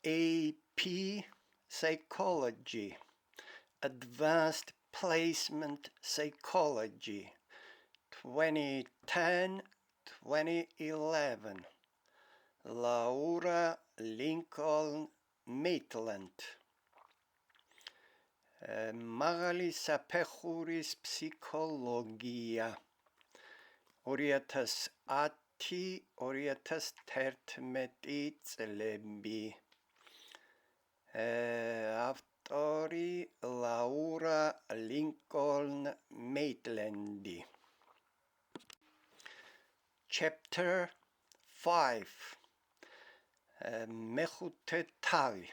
AP Psychology, Advanced Placement Psychology, 2010-2011, Laura Lincoln Maitland. მაღალი საფეხურის ფსიქოლოგია 2010-2011 წლები ავტორი ლაურა ლინკოლნ მეიტლენდი Chapter 5 მეხუთე თავი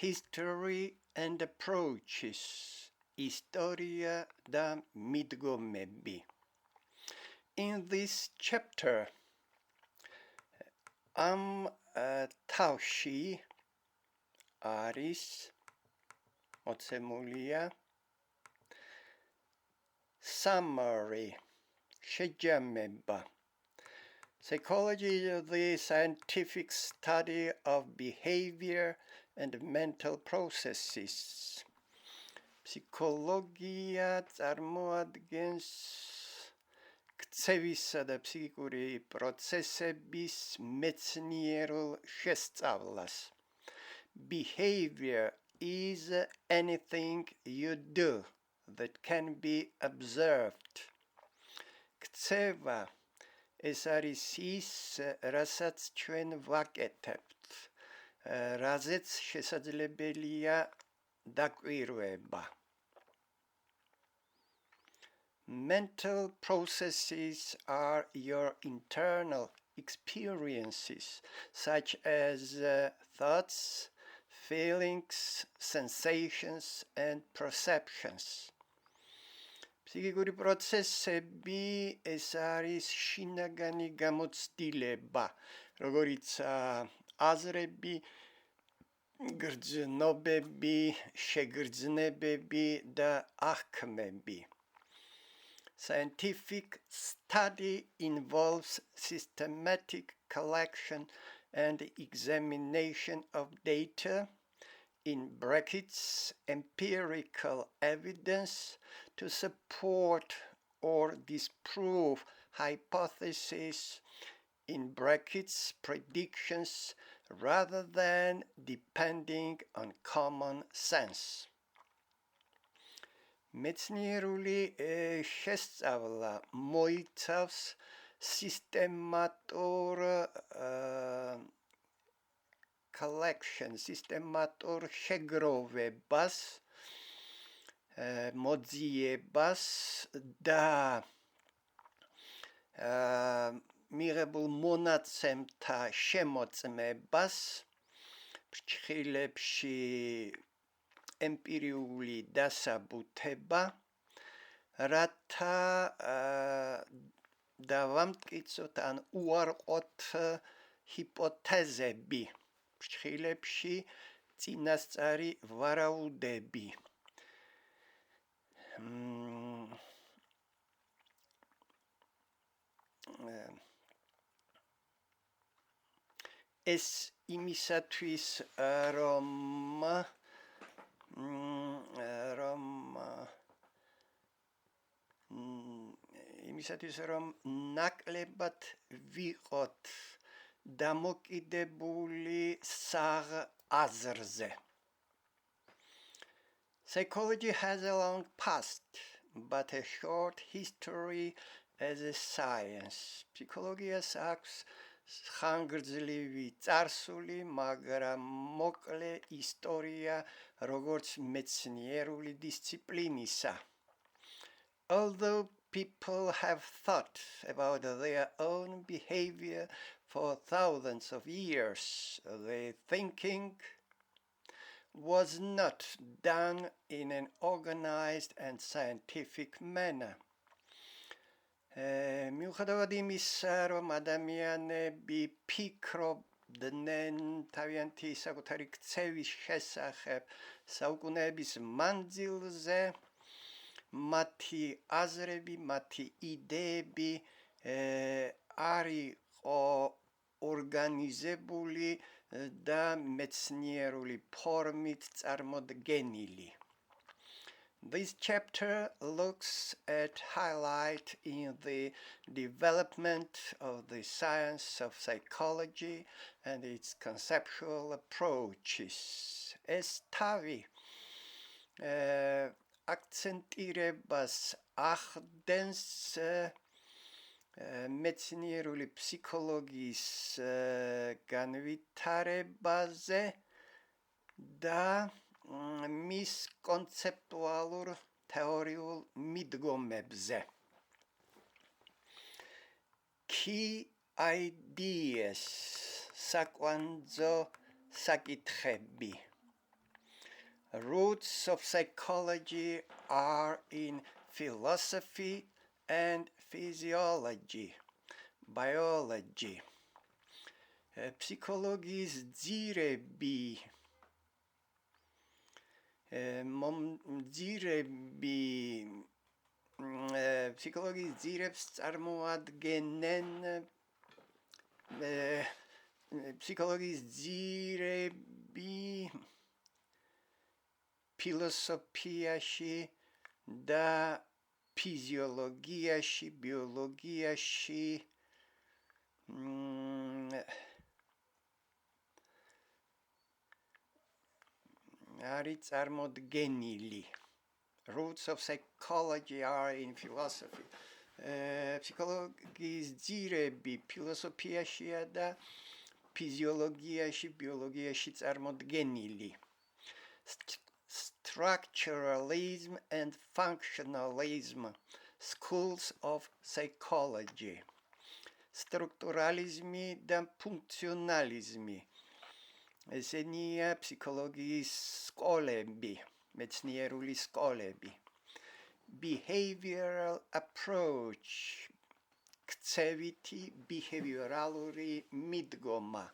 History and approaches, Historia da Midgomebi. In this chapter, Taushi Aris Motsemulia Summary Shedigeba. Psychology is the scientific study of behavior and mental processes. Psicologia წარმოადგენს ქცევისა და ფსიქიკური პროცესების მეცნიერულ შესწავლას. Behavior is anything you do that can be observed. ქცევა ეს არის ის, რასაც ჩვენ ვაკეთებთ, რაზეც შესაძლებელია დაკვირვება. Mental processes are your internal experiences, such as thoughts, feelings, sensations, and perceptions. Psychikuri processebi ეს არის შინაგანი გამოცდილება, როგორიც აზრები, გრძნობები, შეგრძნებები და აღქმები. Scientific study involves systematic collection and examination of data, in brackets, empirical evidence to support or disprove hypotheses, in brackets, predictions, rather than depending on common sense. მეცნიერული შესწავლა მოიცავს სისტემატურ collection, სისტემატურ შეგროვებას, მოძიებას და მიღებულ მონაცემთა შემოწმებას, ფრჩხილებში ემპირიული დასაბუთება, რათა დავამტკიცოთ ან უარყოთ ჰიპოთეზები, ფრჩხილებში წინასწარი ვარაუდები. ეს იმისათვის, რომ ნაკლებად ვიყოთ დამოკიდებული საღ აზრზე. Psychology has a long past, but a short history as a science. Psicologias აქვს ხანგრძლივი წარსული, მაგრამ მოკლე ისტორია როგორც მეცნიერული დისციპლინისა. Although people have thought about their own behavior for thousands of years, their thinking was not done in an organized and scientific manner. მიუხედავად იმისა, რომ ადამიანები ფიქრობდნენ თავიანთი საკუთარი ქცევის შესახებ საუკუნეების მანძილზე, მათი აზრები, მათი იდეები არ იყო ორგანიზებული და მეცნიერული ფორმით წარმოდგენილი. This chapter looks at highlight in the development of the science of psychology and its conceptual approaches. Es tavi akcentირებას ახდენს მეცნიერული ფსიქოლოგიის განვითარებაზე და მის კონცეპტუალურ თეორიულ მიდგომებზე. Key ideas, საკვანძო საკითხები. Roots of psychology are in philosophy and physiology, biology. Psychologიის ძირები ფსიქოლოგიის ძირებს წარმოადგენენ ფსიქოლოგიის ძირები ფილოსოფიაში და ფიზიოლოგიაში, ბიოლოგიაში არის წარმოდგენილი. Roots of psychology are in philosophy. Psychologიის ძირები ფილოსოფიაშია და ფიზიოლოგიაში, ბიოლოგიაში წარმოდგენილი. Structuralism and functionalism, schools of psychology. Strukturalismi და ფუნქციონალიზმი. ესენია ფსიქოლოგიის სკოლები, მეცნიერული სკოლები. Behavioral approach, ქცევითი behaviorალური მიდგომა.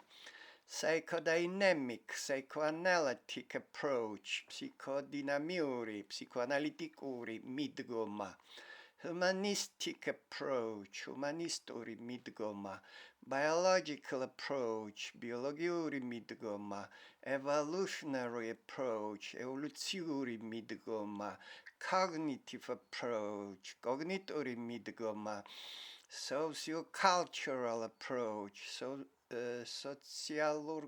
Psychodynamic, psychoanalytic approach, psychodynamიური, psychoanalytიკური მიდგომა. Humanistic approach, humanistური მიდგომა. Biological approach, biologიური მიდგომა. Evolutionary approach, ევოლუციური მიდგომა. Cognitive approach, კოგნიტური მიდგომა. Sociocultural approach, სოციალურ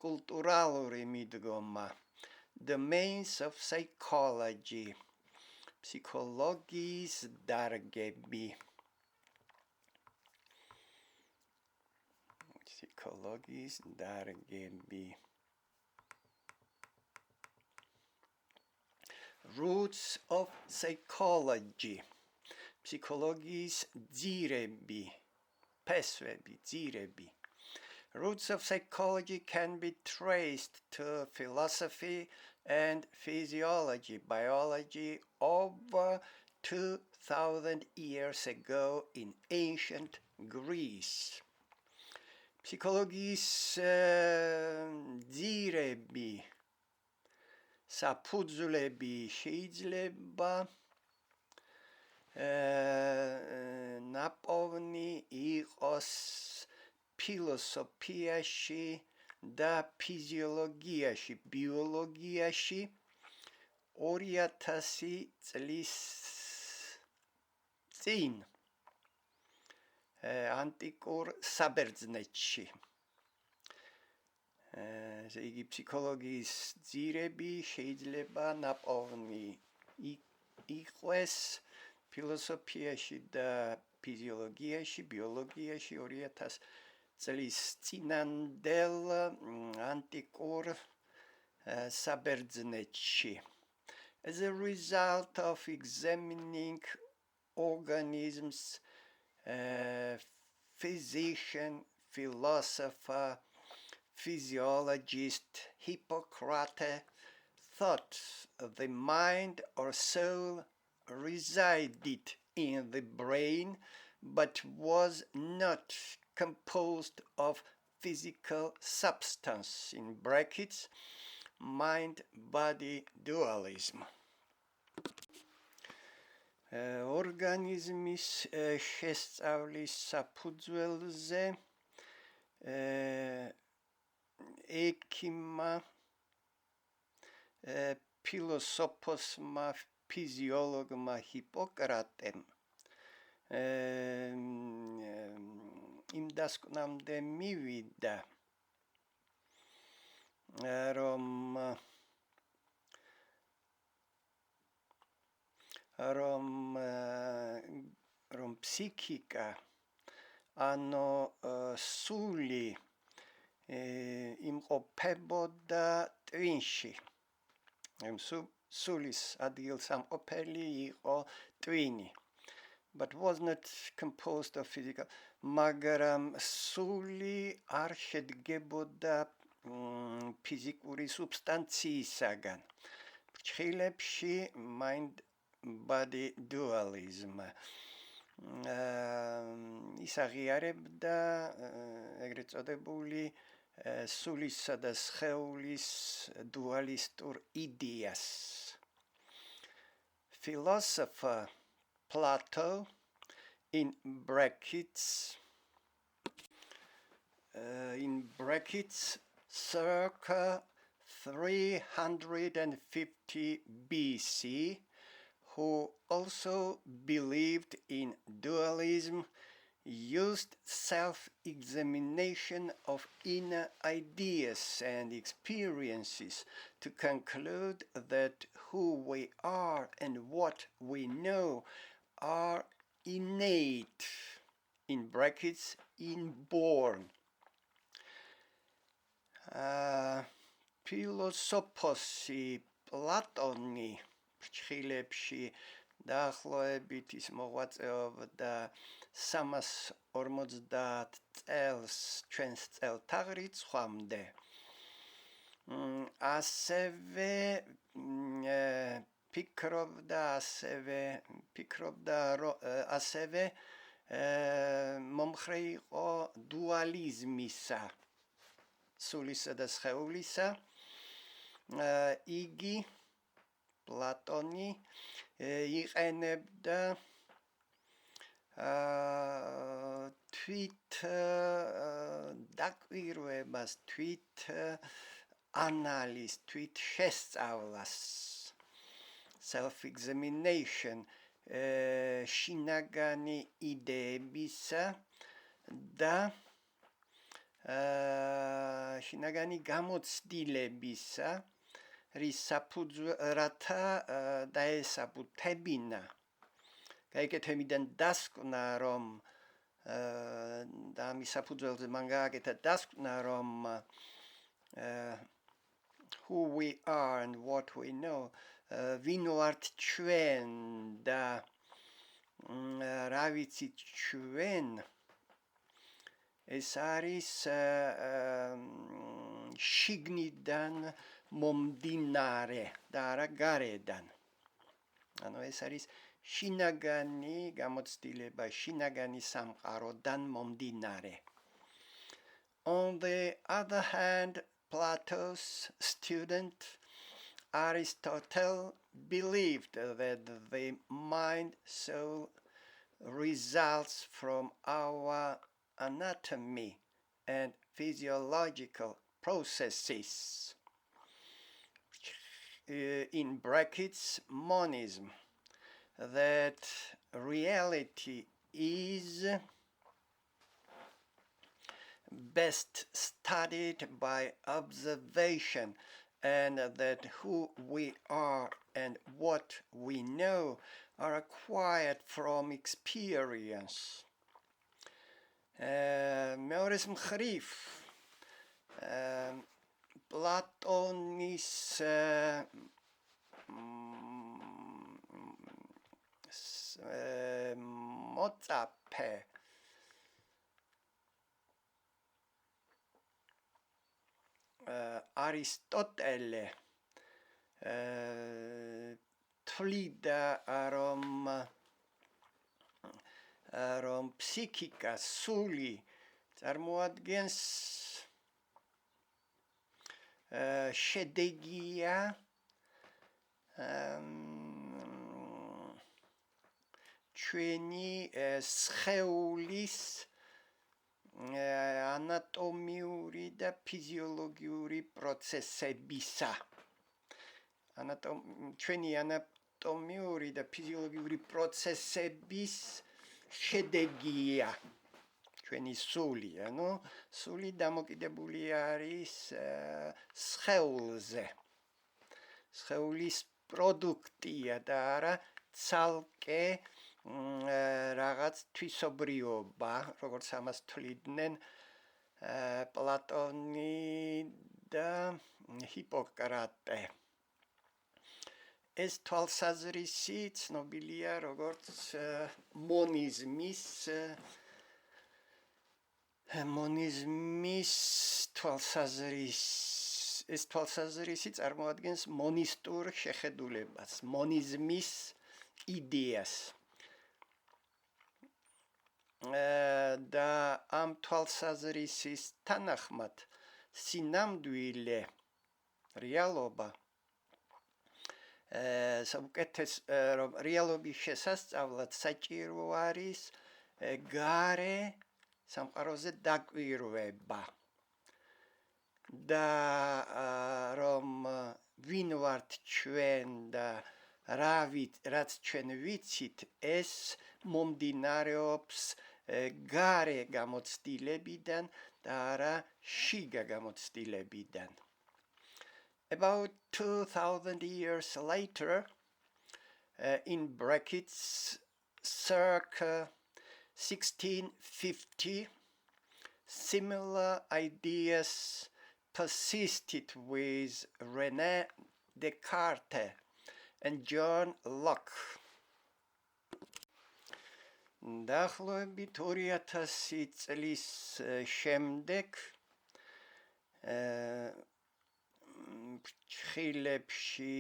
კულტურალური მიდგომა. Domains of psychology, ფსიქოლოგიის დარგები. ფსიქოლოგიის დარგები. Roots of psychology, ფსიქოლოგიის ძირები, ფესვები, ძირები. Roots of psychology can be traced to philosophy and physiology, biology over 2000 years ago in ancient Greece. Psychologიის ძირები, საფუძვლები შეიძლება ნაპოვნი იყოს ფილოსოფიაში და ფიზიოლოგიაში, ბიოლოგიაში 2000 წლის წინ ანტიკურ საბერძნეთში. იგი ფსიქოლოგიის ძირები შეიძლება ნაპოვნი იყოს ფილოსოფიაში და ფიზიოლოგიაში, ბიოლოგიაში 2000 წლის წინანდელ ანტიკურ საბერძნეთში. As a result of examining organisms, physician, philosopher, physiologist Hippocrates thought the mind or soul resided in the brain but was not composed of physical substance, in brackets, mind-body dualism. ორგანიზმის შესწავლის საფუძველზე ექიმმა ფილოსოფოსმა ფიზიოლოგმა ჰიპოკრატემ იმ დასკვნამდე მივიდა რომ ფსიქიკა ანუ სული იმყოფებოდა ტვინში. სულის ადგილსამყოფელი იყო ტვინი. But was not composed of physical. მაგრამ სული არ შედგებოდა ფიზიკური სუბსტანციისაგან. ფრჩხილებში mind-body dualism. ის აღიარებდა ეგრეთ წოდებული სულისა და სხეულის დუალისტურ იდეას. Philosopher Plato in brackets circa 350 BC, who also believed in dualism, used self-examination of inner ideas and experiences to conclude that who we are and what we know are innate, in brackets, inborn. Philosophosi Platoni ფრჩხილებში დაახლოებით ის მოღვაწეობდა 350 წელს ჩვენს წელთაღრიცხვამდე. ასევე ასევე მომხრე იყო დუალიზმისა, სულისა და სხეულისა. იგი პლატონი იყენებდა თვით დაკვირვებას, თვით ანალიზს, თვით შესწავლას, self-examination, შინაგანი იდეებისა და შინაგანი გამოცდილებისა, რის საფუძვლათა დაესაბუთებინა. გაიგეთებიდან დასკვნა, რომ და ამის საფუძველზე მან გააკეთა დასკვნა, რომ who we are and what we know, ვინ ვართ ჩვენ და რა ვიცით ჩვენ, ეს არის შიგნიდან მომდინარე და არა გარედან. ანუ ეს არის შინაგანი გამოცდილება, შინაგანი სამყაროდან მომდინარე. On the other hand, Plato's student Aristotle believed that the mind-soul results from our anatomy and physiological processes, in brackets monism, that reality is best studied by observation, and that who we are and what we know are acquired from experience. მეორის მხრივ პლატონის მოწაფე არისტოტელე თვლიდა რომ ფსიქიკა, სული წარმოადგენს შედეგია ჩვენი სხეულის ანატომიური და ფიზიოლოგიური პროცესებისა. ჩვენი ანატომიური და ფიზიოლოგიური პროცესების შედეგია. ჩვენი სული, სული დამოკიდებული არის სხეულზე. სხეულის პროდუქტია და არა ცალკე რაღაც თვისობრიობა, როგორც ამას თვლიდნენ პლატონი და ჰიპოკრატე. ეს თვალსაზრისი ცნობილია როგორც მონიზმის თვალსაზრისი. ეს თვალსაზრისი წარმოადგენს მონისტურ შეხედულებას, მონიზმის იდეას. და ამ თვალსაზრისის თანახმად სინამდვილე რეალობა საუკეთეს რომ რეალობის შესასწავლად საჭირო არის გარე სამყაროზე დაკვირვება და რომ ვინ ვართ ჩვენ და რაც ჩვენ ვიცით ეს მომდინარეობს გარე გამოცდილებიდან და არა შიგა გამოცდილებიდან. About 2000 years later, in brackets, circa 1650, similar ideas persisted with René Descartes and John Locke. დაახლოებით 2000 წლის შემდეგ ფრჩხილებში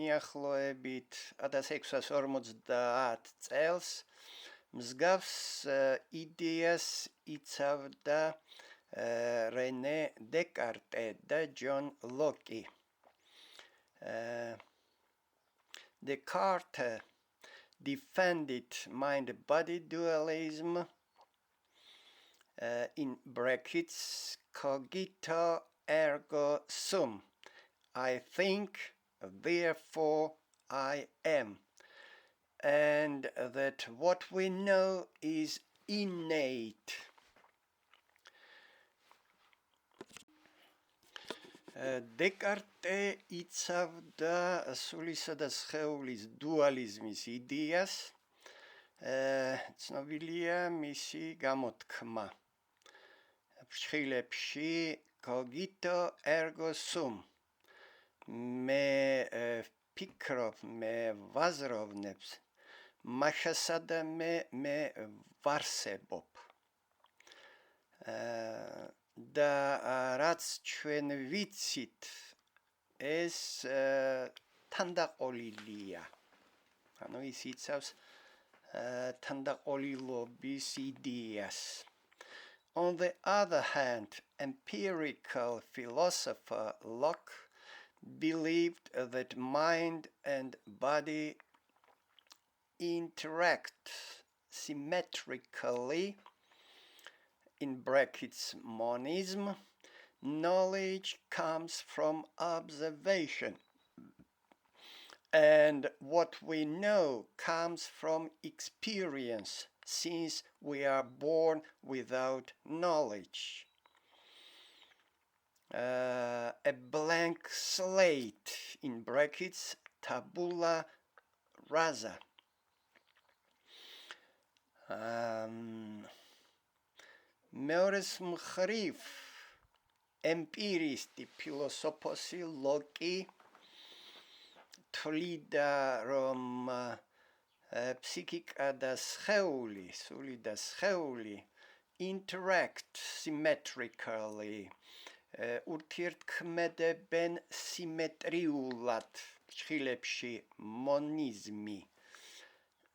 მიახლოებით 1650 წელს მსგავს იდეას იცავდა რენე დეკარტე და ჯონ ლოკი. Descartes defended mind-body dualism in brackets cogito ergo sum. I think, therefore I am. And that what we know is innate. დეკარტე იცავდა სულისა და სხეულის დუალიზმის იდეას. ცნობილია მისი გამოთქმა. ფრჩხილებში cogito ergo sum. მე ფიქრობ, მე ვაზროვნებს, მაშასა და მე ვარსებობ. და რაც ჩვენ ვიცით ეს თანდაყოლილია. ანუ ის იცავს თანდაყოლილობის იდეას. On the other hand, empirical philosopher Locke believed that mind and body interact symmetrically. In brackets monism, knowledge comes from observation, and what we know comes from experience, since we are born without knowledge. A blank slate, in brackets tabula rasa. მეორის მხრივ ემპირისტი ფილოსოფოსი ლოკი თვლიდა რომ ფსიქიკა და სხეული, სული და სხეული interact symmetrically, ურთიერთქმედებენ სიმეტრიულად ფრჩხილებში მონიზმი.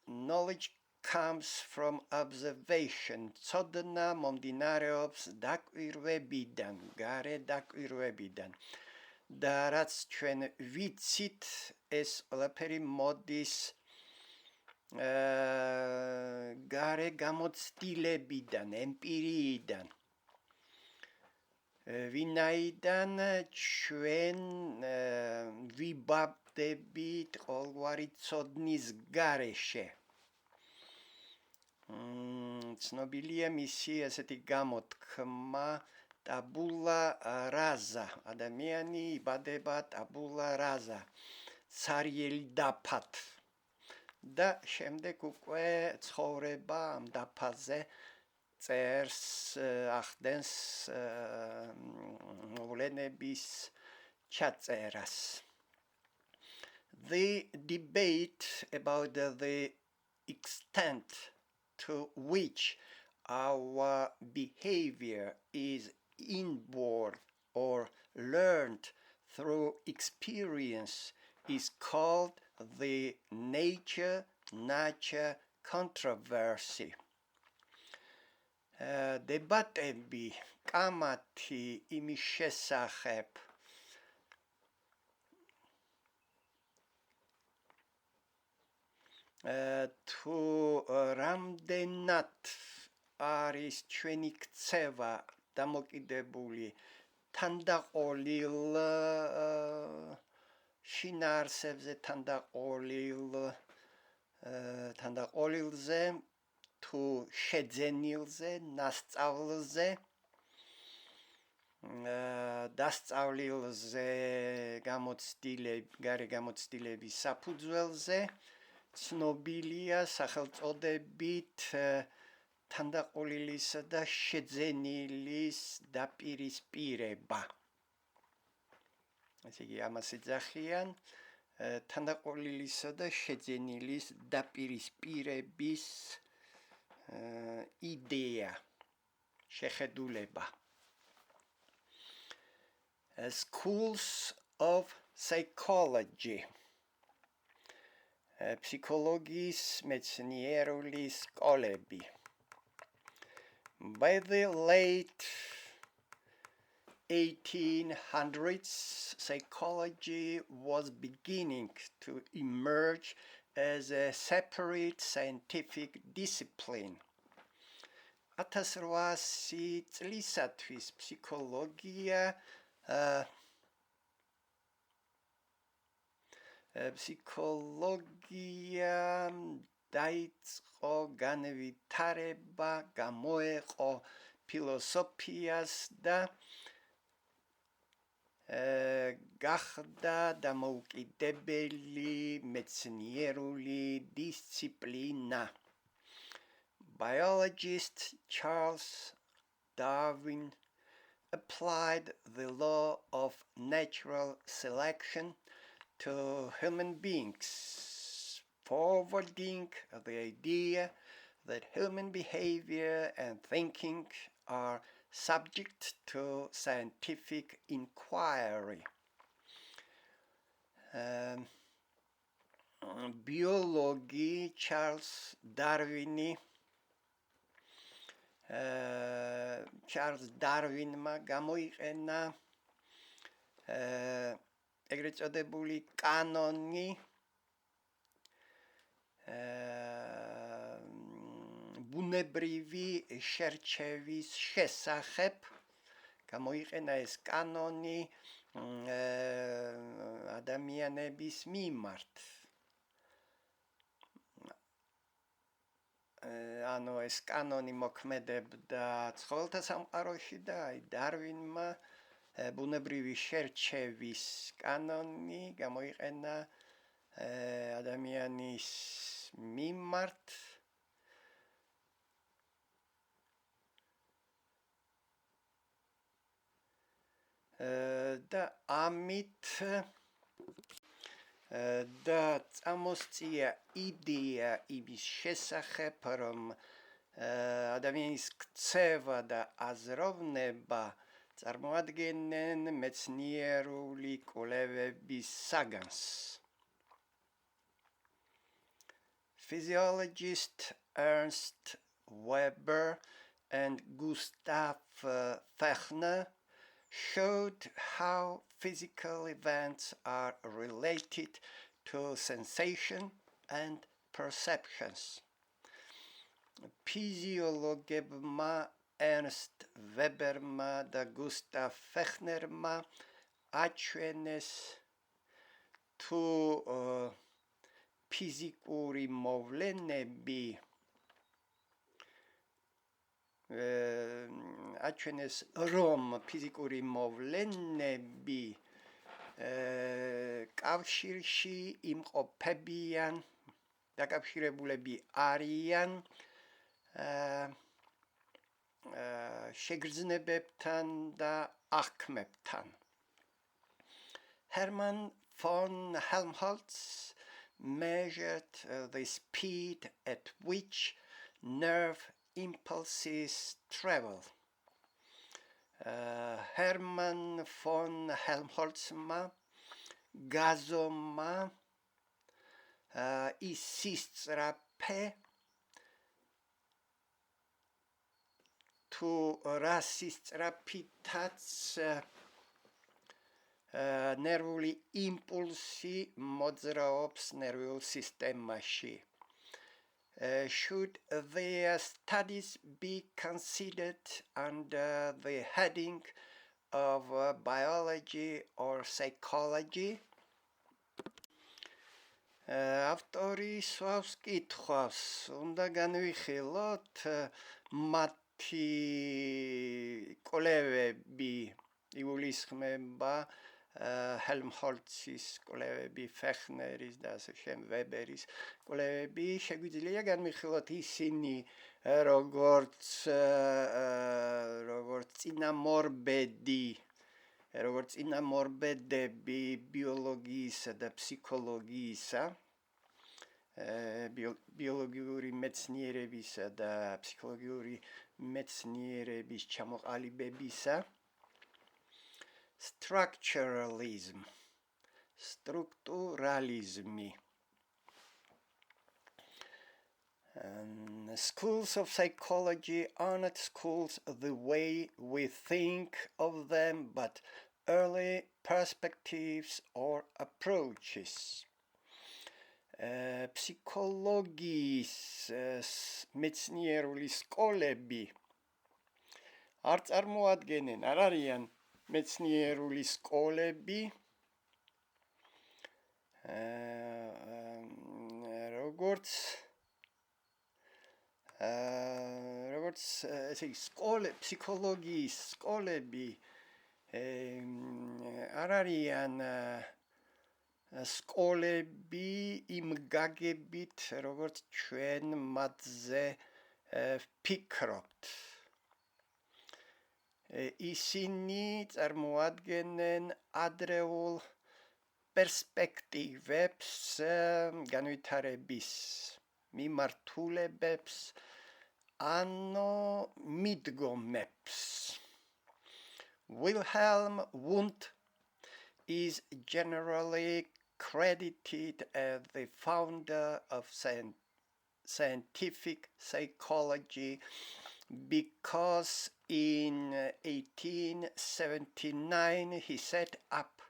Knowledge comes from observation. Ცოდნა მომდინარეობს დაკვირვებიდან, გარე დაკვირვებიდან. და რაც ჩვენ ვიცით, ეს ყველაფერი მოდის გარე გამოცდილებიდან, ემპირიიდან, ვინაიდან ჩვენ ვიბაბდებით ყოველგვარი ცოდნის გარეშე. ცნობილია მისი ესეთი გამოთქმა ტაბულა რაზა, ადამიანი იბადება ტაბულა რაზა, ცარიელი დაფად და შემდეგ უკვე ცხოვრება ამ დაფაზე წერს, ახდენს მოვლენების ჩაწერას. The debate about the extent to which our behavior is inborn or learned through experience is called the nature-nurture controversy. დებატები კამათი იმის შესახებ, თუ რამდენად არის ჩვენი ქცევა დამოკიდებული თანდაყოლილ შინაარსებზე, თანდაყოლილზე, თუ შეძენილზე, ნასწავლზე, დასწავლილზე, გარე გამოცდილების საფუძველზე, ცნობილია სახელწოდებით თანდაყოლილისა და შეძენილის დაპირისპირება. ესე იგი, ამას ეძახიან თანდაყოლილისა და შეძენილის დაპირისპირების იდეა, შეხედულება. Schools of psychology. Psychologis მეცნიერული სკოლები. By the late 1800s, psychology was beginning to emerge as a separate scientific discipline. 1800 წლისათვის ფსიქოლოგია დაიწყო განვითარება, გამოეყო ფილოსოფიას და გახდა დამოუკიდებელი მეცნიერული დისციპლინა. Biologist Charles Darwin applied the law of natural selection to human beings, forwarding the idea that human behavior and thinking are subject to scientific inquiry. Biologi Charles Darwinმა გამოიყენა ეგრეთ წოდებული კანონი ბუნებრივი შერჩევის შესახებ. გამოიყენა ეს კანონი ადამიანების მიმართ. ანუ ეს კანონი მოქმედებდა ცხოველთა სამყაროში და დარვინმა ბუნებრივი შერჩევის კანონი გამოიყენა ადამიანის მიმართ. და ამით და წამოსწია იდეა იმის შესახებ, რომ ადამიანის ქცევა და აზროვნება წარმოადგენენ მეცნიერული კვლევების საგანს. Physiologist Ernst Weber and Gustav Fechner showed how physical events are related to sensation and perceptions. ფიზიოლოგებმა Ernst Weberმა და Gustav Fechnerმა აჩვენეს თუ ფიზიკური მოვლენები აჩვენეს რომ ფიზიკური მოვლენები კავშირში იმყოფებიან დაკავშირებულები არიან შეგრძნებებთან და აღქმებთან. Hermann von Helmholtz measured the speed at which nerve impulses travel. Hermann von Helmholtzმა გაზომა ის სისწრაფე თუ რა სისწრაფითაც ნერვული იმპულსი მოძრაობს ნერვულ სისტემაში. Should their studies be considered under the heading of biology or psychology? ავტორი სვავს კითხვას, უნდა განვიხილოთ მათი კვლევები იგულისხმება Helmholtzის კვლევები, Fechneris და ასე შემდეგ Weberis კვლევები, შეგვიძლია განვიხილოთ ისინი როგორც წინამორბედები ბიოლოგიისა და ფსიქოლოგიისა, ბიოლოგიური მეცნიერებისა და ფსიქოლოგიური მეცნიერების ჩამოყალიბებისა. Structuralism, strukturalismi. Schools of psychology are not schools the way we think of them, but early perspectives or approaches. Psychologიის მეცნიერული სკოლები არ წარმოადგენენ, არ არიან მეცნიერული სკოლები, როგორც ფსიქოლოგიის სკოლები არ არიან სკოლები იმ გაგებით, როგორც ჩვენ მათზე ვფიქრობთ. ისინი წარმოადგენენ ადრეულ პერსპექტივებს, განვითარების მიმართულებებს, ანუ მიდგომებს. Wilhelm Wundt is generally credited as the founder of scientific psychology because in 1879 he set up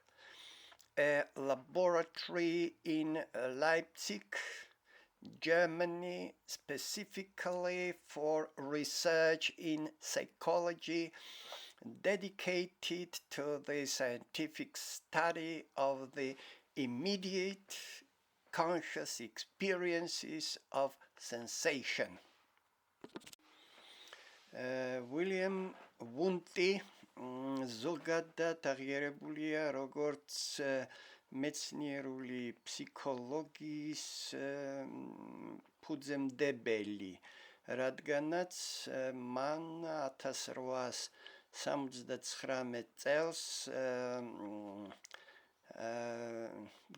a laboratory in Leipzig, Germany, specifically for research in psychology, dedicated to the scientific study of the immediate conscious experiences of sensation. William Wundti ზოგადად აღიარებულია როგორც მეცნიერული ფსიქოლოგიის ფუძემდებელი, რადგანაც მან 1879 წელს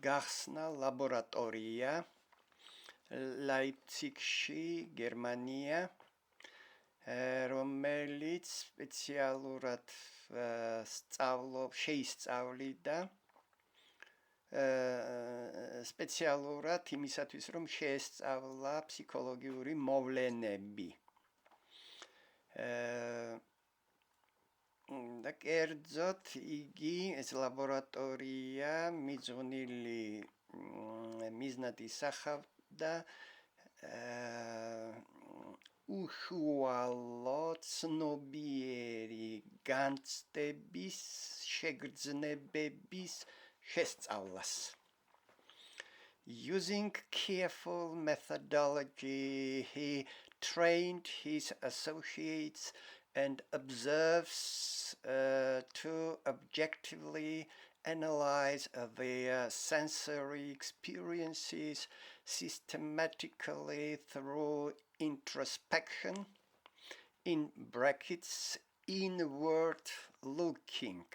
გახსნა ლაბორატორია ლაიფციგში, გერმანია, რომელიც სპეციალურად შეისწავლიდა სპეციალურად იმისათვის, რომ შეესწავლა ფსიქოლოგიური მოვლენები. და კერძოდ იგი ეს ლაბორატორია მიძღვნილი მიზნად ისახავდა უშუალო ცნობიერი განცდების შეგრძნებების შესწავლას. Using careful methodology, he trained his associates and observes to objectively analyze their sensory experiences systematically through introspection, in brackets, inward looking.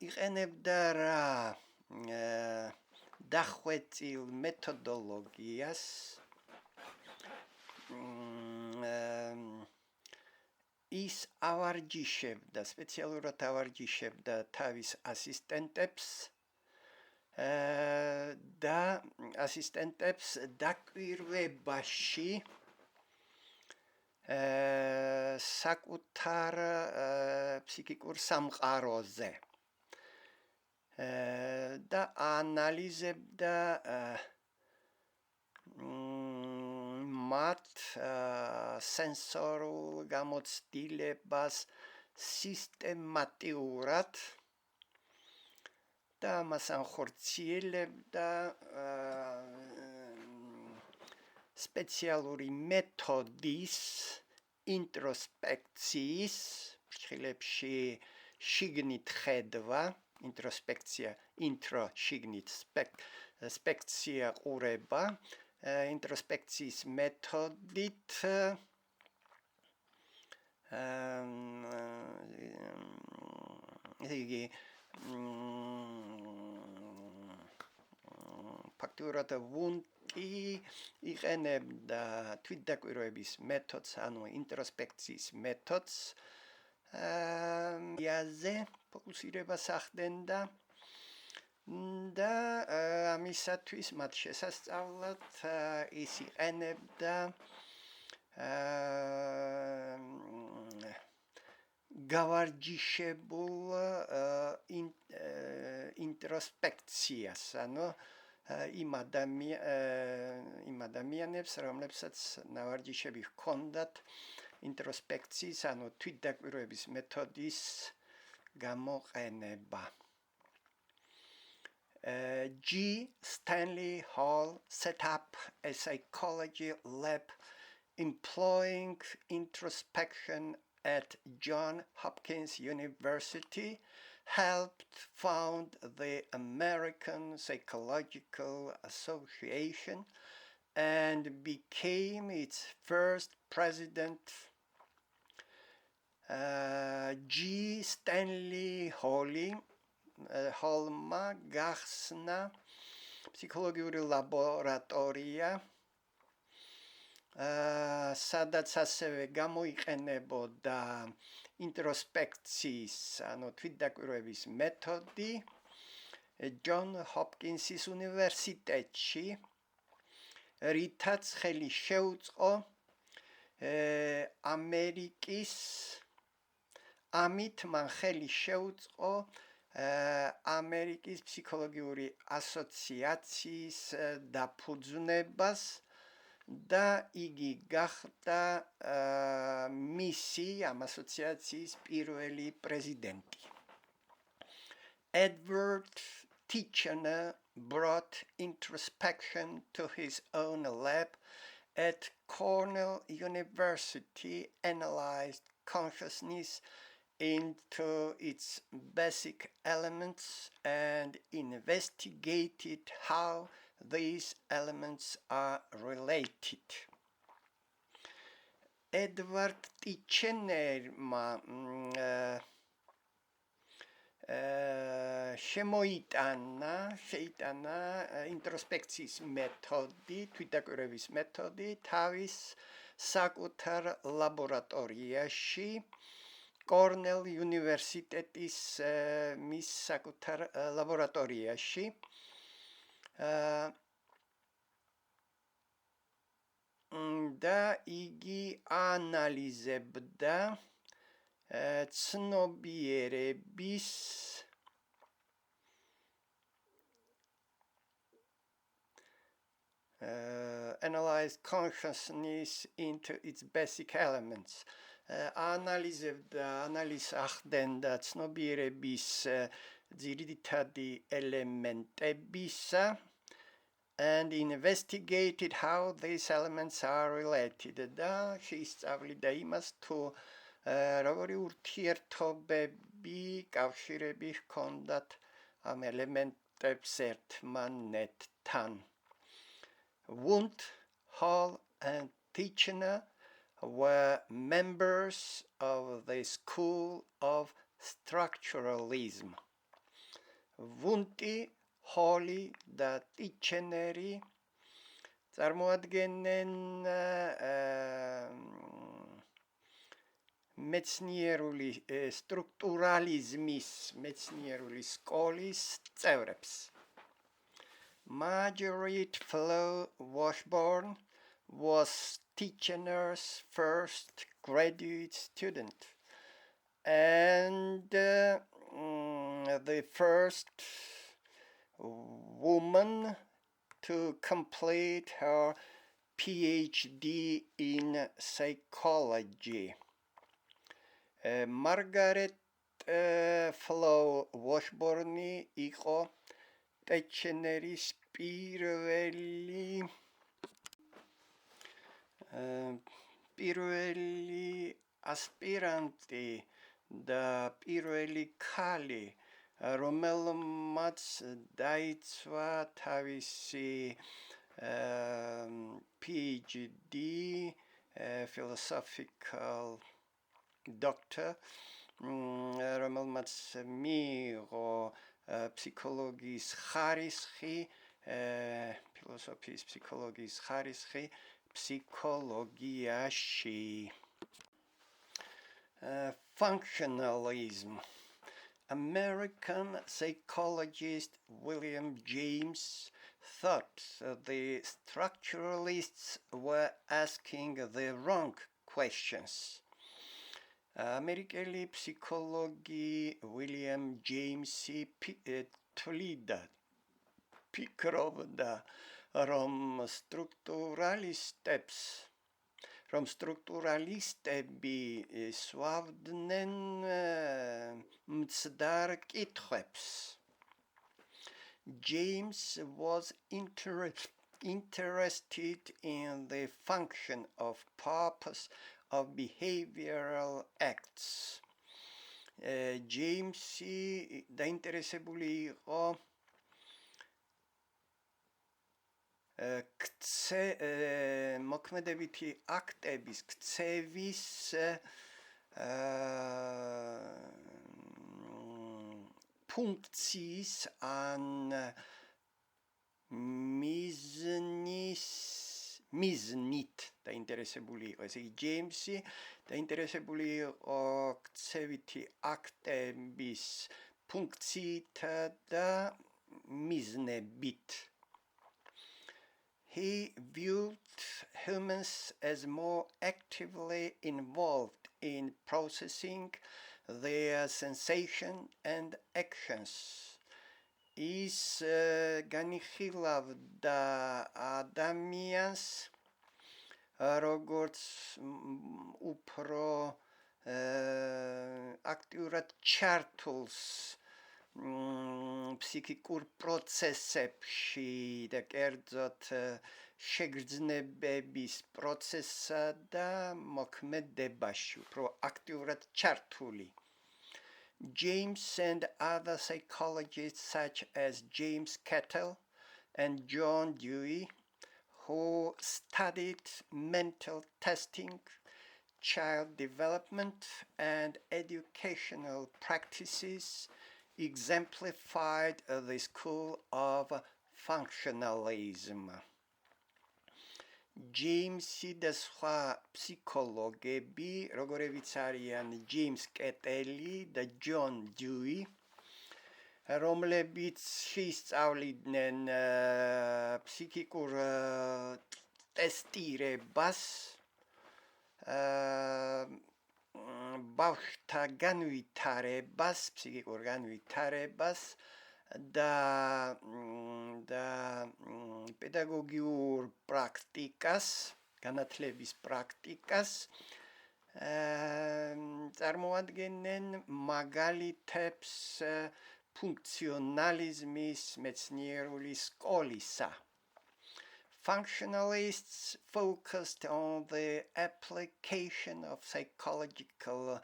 იყენებდა რა დახვეწილ მეთოდოლოგიას ის ავარჯიშებდა, სპეციალურად ავარჯიშებდა თავის ასისტენტებს და ასისტენტებს დაკვირვებაში საკუთარ ფსიქიკურ სამყაროზე და ანალიზებდა მათ სენსორულ გამოცდილებას სისტემატიურად და მას ახორციელებდა სპეციალური მეთოდის ინტროსპექციის ფრჩხილებში შიგნით ხედვა ინტროსპექცია ინტრო შიგნით სპექცია ყურება ინტროსპექციის მეთოდით იგი ფაქტურად ვუნტი იყენებდა თვითდაკვირვების მეთოდს, ანუ ინტროსპექციის მეთოდს, იაზე ფოკუსირებას ახდენდა და ამისათვის მათ შესასწავლად ის იყენებდა გავარჯიშებულ ინტროსპექციას, ანუ იმ ადამიანებს, რომლებსაც ნავარჯიშები ჰქონდათ ინტროსპექციის, ანუ თვითდაკვირვების მეთოდის გამოყენება. G. Stanley Hall set up a psychology lab employing introspection at Johns Hopkins University, helped found the American Psychological Association and became its first president. G. Stanley Hallმა გახსნა ფსიქოლოგიური ლაბორატორია, სადაც ასევე გამოიყენებოდა ინტროსპექციის, ანუ თვითდაკვირვების მეთოდი ჯონ ჰოპკინსის უნივერსიტეტში, რითაც ხელი შეუწყო ამით მან ხელი შეუწყო ამერიკის ფსიქოლოგიური ასოციაციის დაფუძნებას და იგი გახდა მისი ამ ასოციაციის პირველი პრეზიდენტი. Edward Titchener brought introspection to his own lab at Cornell University, analyzed consciousness into its basic elements and investigated how these elements are related. Edward Titchenerმა შეიტანა ინტროსპექციის მეთოდი, თვითდაკვირვების მეთოდი თავის საკუთარ ლაბორატორიაში, კორნელ უნივერსიტეტის მის საკუთარ ლაბორატორიაში და იგი ანალიზებდა ცნობიერების analyzed consciousness into its basic elements. Analyzed ახდენდა ცნობიერების ძირითადი ელემენტებისა and investigated how these elements are related. და შეისწავლიდა იმას თუ როგორი ურთიერთობები, კავშირები ჰქონდათ ამ ელემენტებს ერთმანეთთან. Wundt, Hall and Titchener were members of the school of structuralism. Wundti, Halli და Titcheneri წარმოადგენენ მეცნიერული სტრუქტურალიზმის მეცნიერული სკოლის წევრებს. Marguerite Flo Washburn was Titchener's first graduate student and the first woman to complete her PhD in psychology. Margaret Flo Washburn იყო ტიჩენერის პირველი ასპირანტი და პირველი ქალი, რომელმაც დაიცვა თავისი PhD, philosophical doctor, რომელმაც მიიღო ფსიქოლოგიის ხარისხი, ფილოსოფიის ფსიქოლოგიის ხარისხი ფსიქოლოგიაში. Functionalism. American psychologist William James thought the structuralists were asking the wrong questions. ამერიკელი ფსიქოლოგი უილიამ ჯეიმსი თვლიდა, ფიქრობდა, რომ სტრუქტურალისტები სვავდნენ მცდარ კითხვებს. James was interested in the function of purpose of behavioral acts. Jamesი დაინტერესებული იყო მოქმედებითი აქტების ქცევის ფუნქციის ან მიზნით დაინტერესებული იყო. ესე იგი ჯეიმსი დაინტერესებული იყო ქცევითი აქტების ფუნქციითა და მიზნებით. He viewed humans as more actively involved in processing their sensation and actions. Is განიხილავდა ადამიანს როგორც უფრო აქტიურად ჩართულს ფსიქიკურ პროცესებში და კერძოდ შეგრძნებების პროცესსა და მოქმედებაში, უფრო აქტიურად ჩართული. James and other psychologists such as James Cattell and John Dewey, who studied mental testing, child development, and educational practices, exemplified the school of functionalism. ჯეიმსი და სხვა ფსიქოლოგები, როგორებიც არიან ჯეიმს კეტელი და ჯონ დიუი, რომლებიც შეისწავლიდნენ ფსიქიკურ ტესტირებას, ბავშვთა განვითარებას, ფსიქიკურ განვითარებას და პედაგოგიურ პრაქტიკას, განათლების პრაქტიკას წარმოადგენენ მაგალითებს ფუნქციონალიზმის მეცნიერული სკოლისა. Functionalists focused on the application of psychological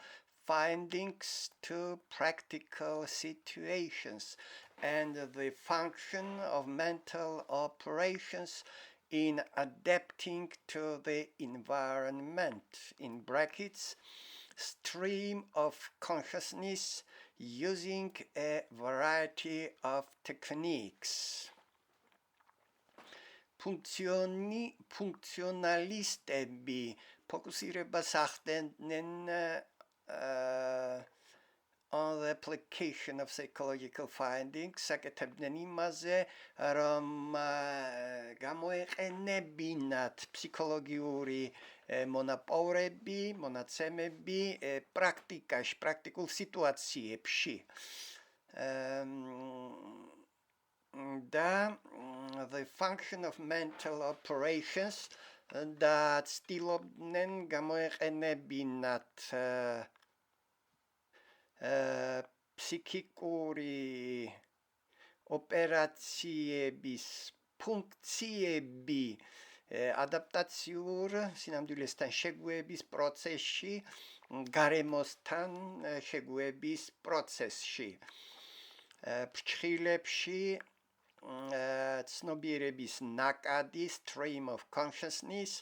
findings to practical situations and the function of mental operations in adapting to the environment, in brackets, stream of consciousness using a variety of techniques. ფუნქციონალისტები ფოკუსირებას ახდენენ on the application of psychological findings, საკეთებდნენ იმაზე, რომ გამოეყენებინათ ფსიქოლოგიური მონაპოვრები, მონაცემები პრაქტიკაში, პრაქტიკულ სიტუაციებში. და the function of mental operations და ცდილობდნენ გამოეყენებინათ ფსიქიკური ოპერაციების ფუნქციები ადაპტაციურ სინამდვილესთან შეგვეების პროცესში, გარემოსთან შეგვეების პროცესში. ფრჩხილებში ცნობიერების ნაკადი, stream of consciousness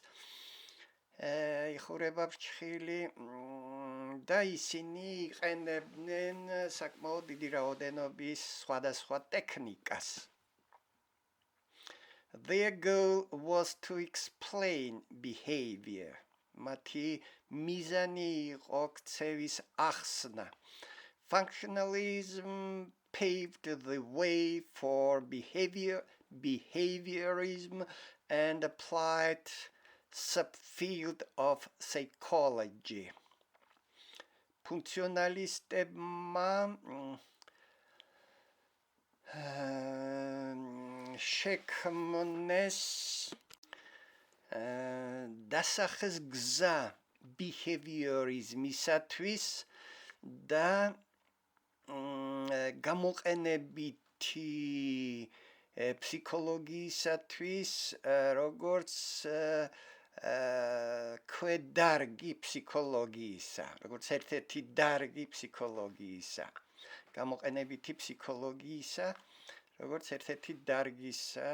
იხურება ფრჩხილი და ისინი იყენებდნენ საკმაოდ დიდი რაოდენობის სხვადასხვა ტექნიკას. Their goal was to explain behavior. მათი მიზანი იყო ქცევის ახსნა. Functionalism paved the way for behaviorism and applied subfield of psychology. ფუნქციონალისტებმა შექმნეს დასახეს გზა behaviorismისათვის და გამოყენებითი ფსიქოლოგიისათვის, როგორც ქვედარგი ფსიქოლოგიისა, როგორც ერთ-ერთი დარგი ფსიქოლოგიისა, გამოყენებითი ფსიქოლოგიისა, როგორც ერთ-ერთი დარგისა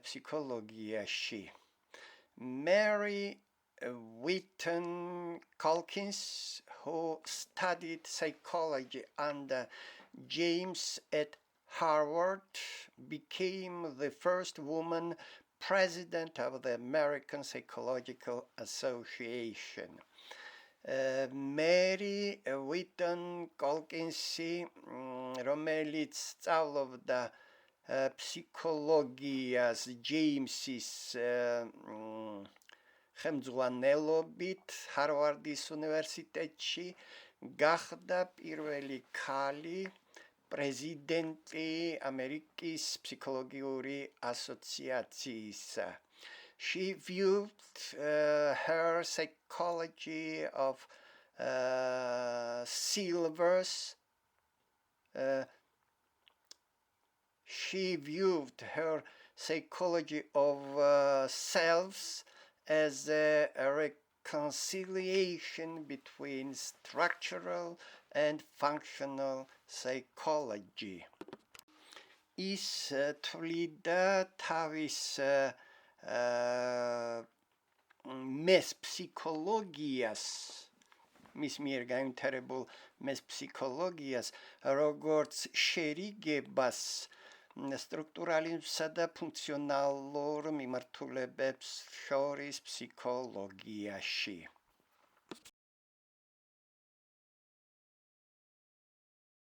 ფსიქოლოგიაში. Mary Whitton Calkins, who studied psychology under James at Harvard, became the first woman president of the American Psychological Association. Mary Whitton Calkinsი, რომელიც სწავლობდა ფსიქოლოგიას ჯეიმსის სახელმძღვანელობით ჰარვარდის უნივერსიტეტში, გახდა პირველი ქალი პრეზიდენტი ამერიკის ფსიქოლოგიური ასოციაციისა. She viewed her psychology of selves as a reconciliation between structural and functional psychology. Is თვლიდა თავის მეს ფსიქოლოგიას, მის მიერ განვითარებულ მეს ფსიქოლოგიას, როგორც შერიგებას სტრუქტურალიზმსა და ფუნქციონალურ მიმართულებებს შორის ფსიქოლოგიაში.